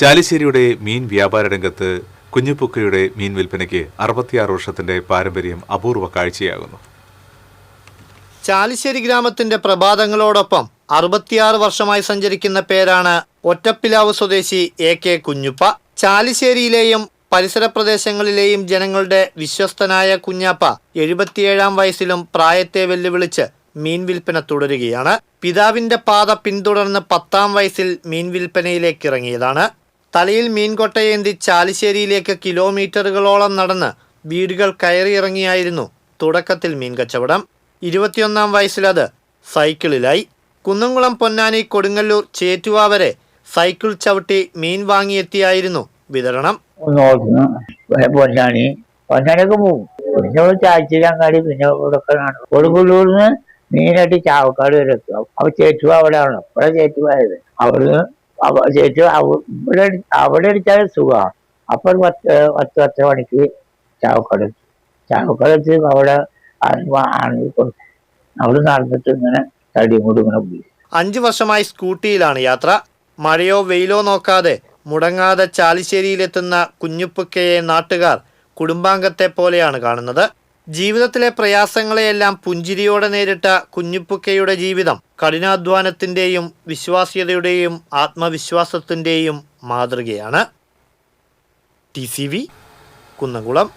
ചാലിശ്ശേരിയുടെ മീൻ വ്യാപാര രംഗത്ത് കുഞ്ഞുപുക്കയുടെ മീൻ വിൽപ്പനയ്ക്ക് 66 വർഷത്തിന്റെ പാരമ്പര്യം അപൂർവ കാഴ്ചയാകുന്നു. ചാലിശ്ശേരി ഗ്രാമത്തിന്റെ പ്രഭാതങ്ങളോടൊപ്പം 66 വർഷമായി സഞ്ചരിക്കുന്ന പേരാണ് ഒറ്റപ്പിലാവ് സ്വദേശി AK കുഞ്ഞുപ്പ. ചാലിശ്ശേരിയിലെയും പരിസര പ്രദേശങ്ങളിലെയും ജനങ്ങളുടെ വിശ്വസ്തനായ കുഞ്ഞാപ്പ 77-ാം വയസ്സിലും പ്രായത്തെ വെല്ലുവിളിച്ച് മീൻ വിൽപ്പന തുടരുകയാണ്. പിതാവിന്റെ പാത പിന്തുടർന്ന് 10-ാം വയസ്സിൽ മീൻ വിൽപ്പനയിലേക്ക് ഇറങ്ങിയതാണ്. തലയിൽ മീൻകൊട്ടയേന്തി ചാലിശ്ശേരിയിലേക്ക് കിലോമീറ്ററുകളോളം നടന്ന് വീടുകൾ കയറിയിറങ്ങിയായിരുന്നു തുടക്കത്തിൽ മീൻ കച്ചവടം. 21-ാം വയസ്സിൽ അത് സൈക്കിളിലായി. കുന്നംകുളം, പൊന്നാനി, കൊടുങ്ങല്ലൂർ, ചേറ്റുവ വരെ സൈക്കിൾ ചവിട്ടി മീൻ വാങ്ങിയെത്തിയായിരുന്നു വിതരണം. പൊന്നാനിയൊക്കെ പോകും, പിന്നെ ചാച്ചിലങ്ങാടി, പിന്നെ ഇവിടെയൊക്കെ കൊടുങ്ങല്ലൂരിന്ന് മീനായിട്ട് ചാവക്കാട് വരെ എത്തും. അപ്പൊ ചേറ്റുവ അവിടെയാണ്, ഇവിടെ ചേറ്റുവായത്. അവിടുന്ന് ചേറ്റുവ അവിടെ അടിച്ചാൽ സുഖമാണ്. അപ്പൊ 10 മണിക്ക് ചാവക്കാട് എത്തി അവിടെ കൊടുക്കും. അവിടെ നടന്നിട്ട് ഇങ്ങനെ തടിയും കൂടി ഇങ്ങനെ പോയി. 5 വർഷമായി സ്കൂട്ടിയിലാണ് യാത്ര. മഴയോ വെയിലോ നോക്കാതെ മുടങ്ങാതെ ചാലിശ്ശേരിയിലെത്തുന്ന കുഞ്ഞുപ്പുക്കയെ നാട്ടുകാർ കുടുംബാംഗത്തെ പോലെയാണ് കാണുന്നത്. ജീവിതത്തിലെ പ്രയാസങ്ങളെയെല്ലാം പുഞ്ചിരിയോടെ നേരിട്ട കുഞ്ഞുപ്പുക്കയുടെ ജീവിതം കഠിനാധ്വാനത്തിന്റെയും വിശ്വാസ്യതയുടെയും ആത്മവിശ്വാസത്തിന്റെയും മാതൃകയാണ്. TCV കുന്നംകുളം.